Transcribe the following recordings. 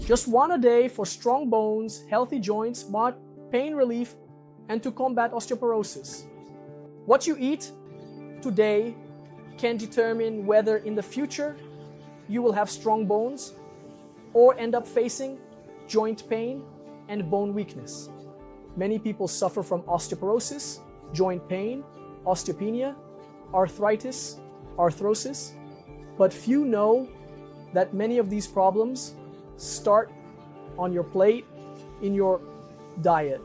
Just one a day for strong bones, healthy joints, pain relief, and to combat osteoporosis. What you eat today can determine whether in the future you will have strong bones or end up facing joint pain and bone weakness. Many people suffer from osteoporosis, joint pain, osteopenia, arthritis, arthrosis, but few know that many of these problems start on your plate, in your diet.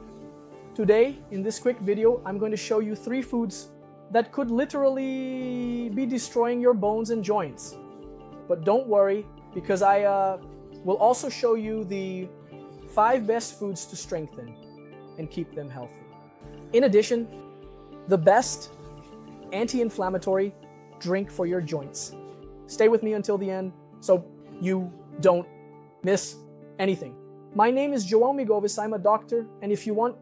Today, in this quick video, I'm going to show you 3 foods that could literally be destroying your bones and joints. But don't worry, because I will also show you the 5 best foods to strengthen and keep them healthy. In addition, the best anti-inflammatory drink for your joints. Stay with me until the end so you don't miss anything. My name is João Migovis. I'm a doctor, and if you want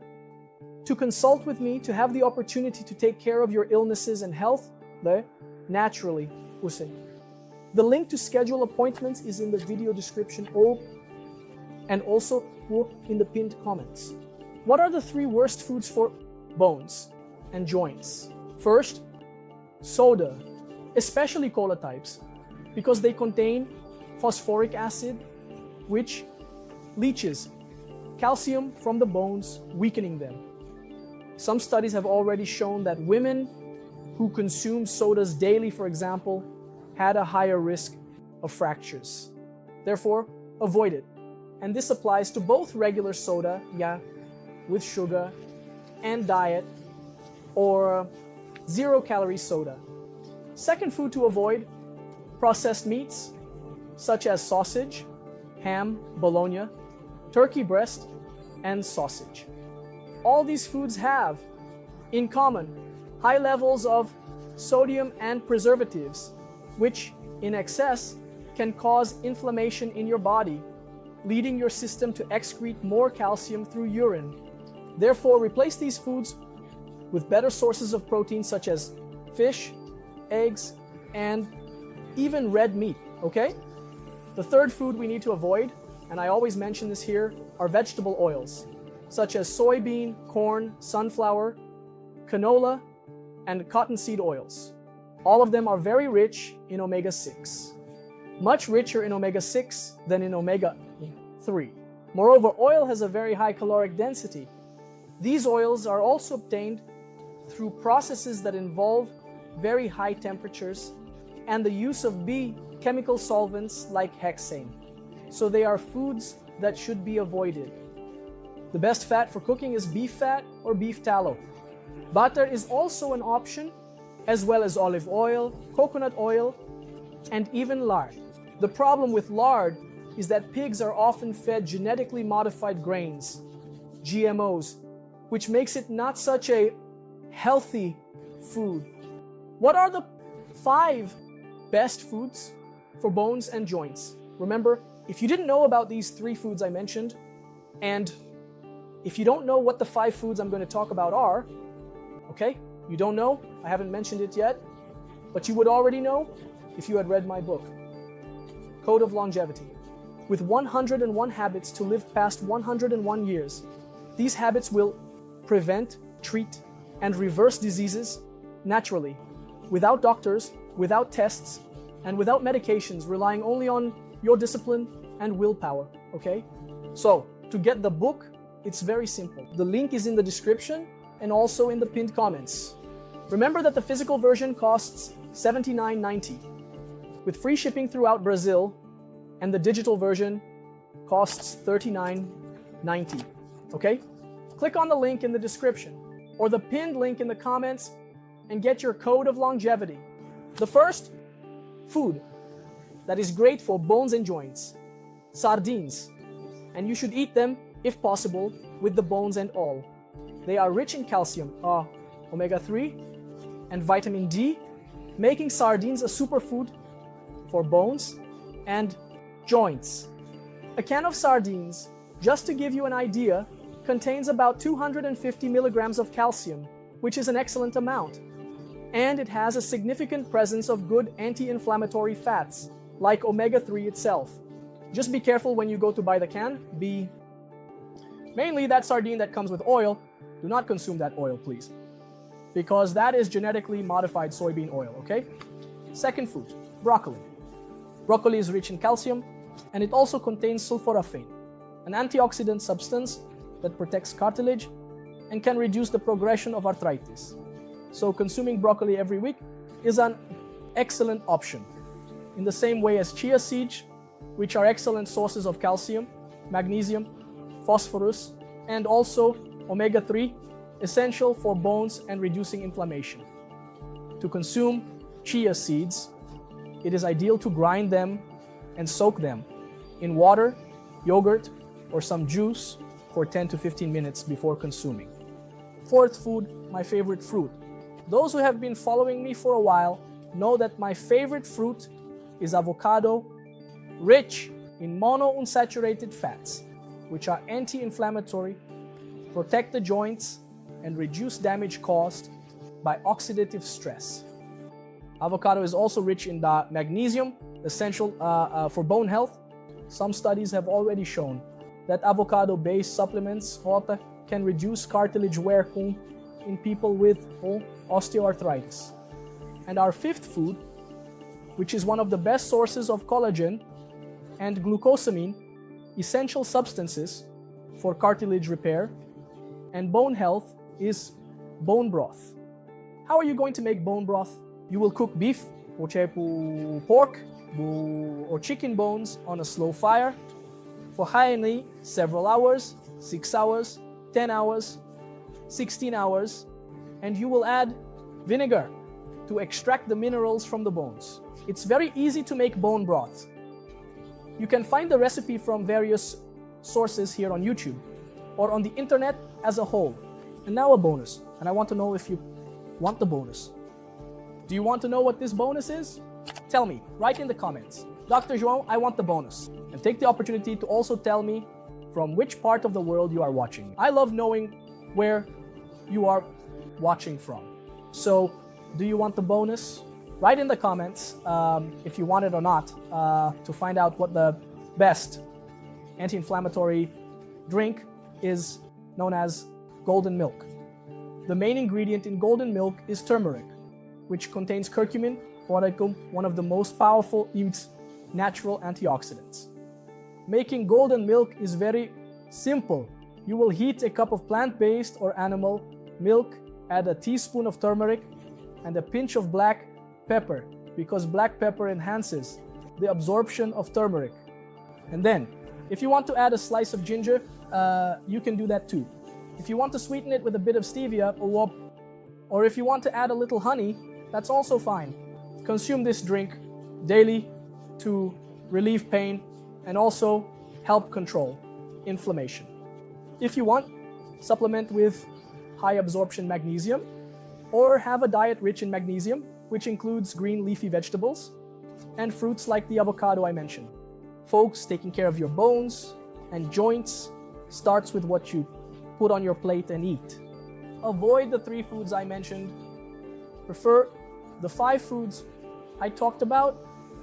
to consult with me to have the opportunity to take care of your illnesses and health, naturally, the link to schedule appointments is in the video description and also in the pinned comments. What are the 3 worst foods for bones and joints? First, soda, especially cola types, because they contain phosphoric acid, which leaches calcium from the bones, weakening them. Some studies have already shown that women who consume sodas daily, for example, had a higher risk of fractures. Therefore, avoid it. And this applies to both regular soda, with sugar, and diet, or 0-calorie soda. Second food to avoid, processed meats, such as sausage, ham, bologna, turkey breast, and sausage. All these foods have, in common, high levels of sodium and preservatives, which, in excess, can cause inflammation in your body, leading your system to excrete more calcium through urine. Therefore, replace these foods with better sources of protein such as fish, eggs, and even red meat, okay? The third food we need to avoid, and I always mention this here, are vegetable oils, such as soybean, corn, sunflower, canola, and cottonseed oils. All of them are very rich in omega-6, much richer in omega-6 than in omega-3. Moreover, oil has a very high caloric density. These oils are also obtained through processes that involve very high temperatures and the use of chemical solvents like hexane. So they are foods that should be avoided. The best fat for cooking is beef fat or beef tallow. Butter is also an option, as well as olive oil, coconut oil, and even lard. The problem with lard is that pigs are often fed genetically modified grains, GMOs, which makes it not such a healthy food. What are the 5 best foods for bones and joints? Remember, if you didn't know about these 3 foods I mentioned, and if you don't know what the 5 foods I'm going to talk about are, okay, you don't know, I haven't mentioned it yet, but you would already know if you had read my book, Code of Longevity, with 101 habits to live past 101 years. These habits will prevent, treat, and reverse diseases naturally, without doctors, without tests, and without medications, relying only on your discipline and willpower, okay? So, to get the book, it's very simple. The link is in the description and also in the pinned comments. Remember that the physical version costs $79.90, with free shipping throughout Brazil, and the digital version costs $39.90, okay? Click on the link in the description, or the pinned link in the comments, and get your Code of Longevity. The first food that is great for bones and joints, sardines, and you should eat them, if possible, with the bones and all. They are rich in calcium, omega-3, and vitamin D, making sardines a superfood for bones and joints. A can of sardines, just to give you an idea, contains about 250 milligrams of calcium, which is an excellent amount. And it has a significant presence of good anti-inflammatory fats, like omega-3 itself. Just be careful when you go to buy the can. Mainly that sardine that comes with oil, do not consume that oil, please, because that is genetically modified soybean oil, okay? Second fruit, broccoli. Broccoli is rich in calcium, and it also contains sulforaphane, an antioxidant substance that protects cartilage and can reduce the progression of arthritis. So consuming broccoli every week is an excellent option. In the same way as chia seeds, which are excellent sources of calcium, magnesium, phosphorus, and also omega-3, essential for bones and reducing inflammation. To consume chia seeds, it is ideal to grind them and soak them in water, yogurt, or some juice for 10 to 15 minutes before consuming. Fourth food, my favorite fruit. Those who have been following me for a while know that my favorite fruit is avocado, rich in monounsaturated fats, which are anti-inflammatory, protect the joints, and reduce damage caused by oxidative stress. Avocado is also rich in the magnesium, essential for bone health. Some studies have already shown that avocado-based supplements can reduce cartilage wear in people with osteoarthritis. And our fifth food, which is one of the best sources of collagen and glucosamine, essential substances for cartilage repair and bone health, is bone broth. How are you going to make bone broth? You will cook beef or pork or chicken bones on a slow fire for highly several hours, 6 hours, 10 hours, 16 hours, and you will add vinegar to extract the minerals from the bones. It's very easy to make bone broth. You can find the recipe from various sources here on YouTube or on the internet as a whole. And now a bonus, and I want to know if you want the bonus. Do you want to know what this bonus is? Tell me, write in the comments. Dr. João, I want the bonus. And take the opportunity to also tell me from which part of the world you are watching. I love knowing where you are watching from. So, do you want the bonus? Write in the comments if you want it or not to find out what the best anti-inflammatory drink is, known as golden milk. The main ingredient in golden milk is turmeric, which contains curcumin, one of the most powerful natural antioxidants. Making golden milk is very simple. You will heat a cup of plant-based or animal milk, add a teaspoon of turmeric and a pinch of black pepper, because black pepper enhances the absorption of turmeric. And then, if you want to add a slice of ginger, you can do that too. If you want to sweeten it with a bit of stevia, or if you want to add a little honey, that's also fine. Consume this drink daily to relieve pain and also help control inflammation. If you want, supplement with high absorption magnesium, or have a diet rich in magnesium, which includes green leafy vegetables and fruits like the avocado I mentioned. Folks, taking care of your bones and joints starts with what you put on your plate and eat. Avoid the 3 foods I mentioned. Prefer the 5 foods I talked about,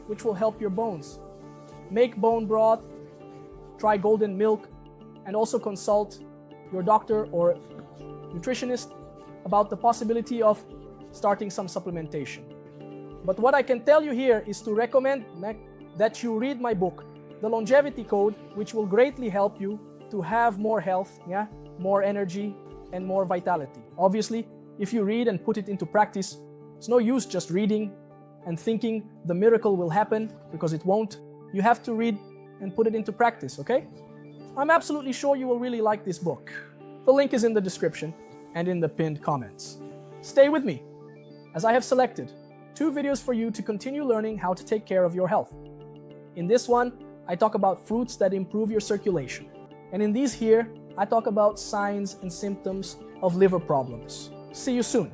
which will help your bones. Make bone broth, try golden milk, and also consult your doctor or nutritionist about the possibility of starting some supplementation. But what I can tell you here is to recommend that you read my book, The Longevity Code, which will greatly help you to have more health, more energy, and more vitality. Obviously, if you read and put it into practice, it's no use just reading and thinking the miracle will happen, because it won't. You have to read and put it into practice, okay? I'm absolutely sure you will really like this book. The link is in the description and in the pinned comments. Stay with me, as I have selected 2 videos for you to continue learning how to take care of your health. In this one, I talk about fruits that improve your circulation. And in these here, I talk about signs and symptoms of liver problems. See you soon.